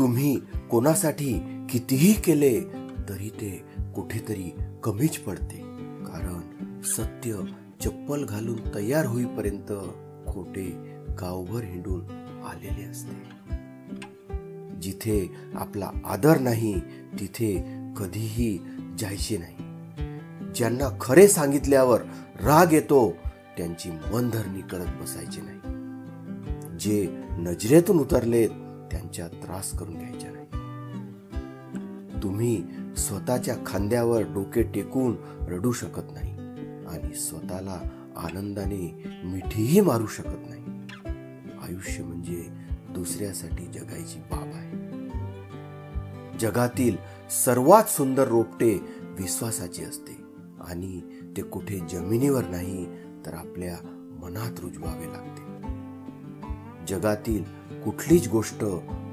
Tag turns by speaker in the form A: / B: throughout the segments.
A: तुम्ही कोणासाठी कितीही केले तरी ते कुठेतरी कमीच पडते, कारण सत्य चप्पल घालून तयार होईपर्यंत खोटे गावभर हिंडून आलेले असते. जिथे आपला आदर नाही तिथे कधीही जायचे नाही. ज्यांना खरे सांगितल्यावर राग येतो त्यांची मनधरणी करत बसायची नाही. जे नजरेतून उतरलेत त्यांच्या त्रास करून घ्यायचा नाही. तुम्ही स्वतःच्या खांद्यावर डोके टेकून रडू शकत नाही आणि स्वतःला आनंदाने मिठीही मारू शकत नाही. आयुष्य म्हणजे दुसऱ्यासाठी जगायची बाब आहे. जगातील सर्वात सुंदर रोपटे विश्वासाची असते आणि ते कुठे जमिनीवर नाही तर आपल्या मनात रुजवावे लागते. जगातील कुठलीच गोष्ट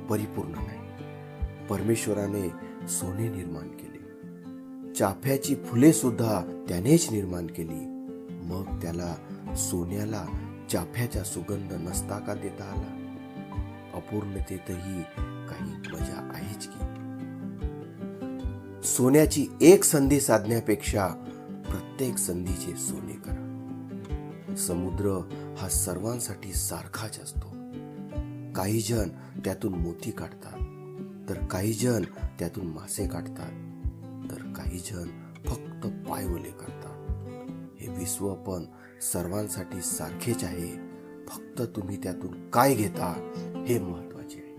A: परिपूर्ण नाही. परमेश्वराने सोने निर्माण केले, चाफ्याची फुले सुद्धा त्यानेच निर्माण केली. मग त्याला सोन्याला चाफ्याचा सुगंध नसता का देता आला? अपूर्णतेतही काही मजा आहेच की. सोन्याची एक संधी साधण्यापेक्षा प्रत्येक संधीचे सोने करा. समुद्र हा सर्वांसाठी सारखाच असतो. काही जण त्यातून मोती काढतात, तर काही जण त्यातून मासे काढतात, तर काही जण फक्त पाय ओले करतात. हे विश्व पण सर्वांसाठी सारखेच आहे. फक्त तुम्ही त्यातून काय घेता हे महत्वाचे आहे.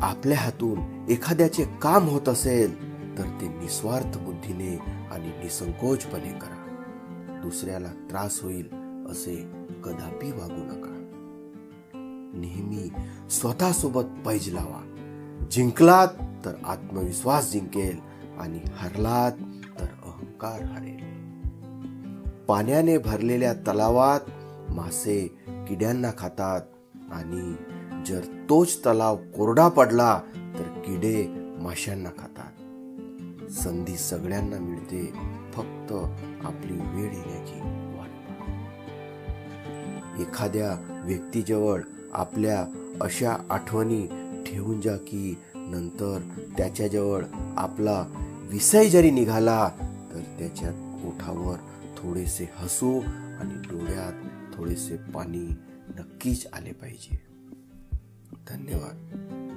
A: आपल्या हातून एखाद्याचे काम होत असेल तर ते निस्वार्थ बुद्धीने आणि निसंकोचपणे करा. दुसऱ्याला त्रास होईल असे कदापि वागू नका. नेहमी स्वतःसोबत पैज लावा. जिंकलात तर आत्मविश्वास जिंकेल आणि हरलात तर अहंकार हरेल. पाण्याने भरलेल्या तलावात मासे किड्यांना खातात आणि जर तोच तलाव कोरडा पडला तर किडे माशांना खातात. संधी सगळ्यांना मिळते, फक्त आपली वेळ येण्याची वाट पहा. एखाद्या व्यक्तीजवळ आपल्या अशा आठवणी ठेवून जा की नंतर त्याच्याजवळ आपला विषय जरी निघाला तर त्याच्या ओठावर थोडेसे हसू आणि डोळ्यात थोडेसे पाणी नक्कीच आले पाहिजे. धन्यवाद.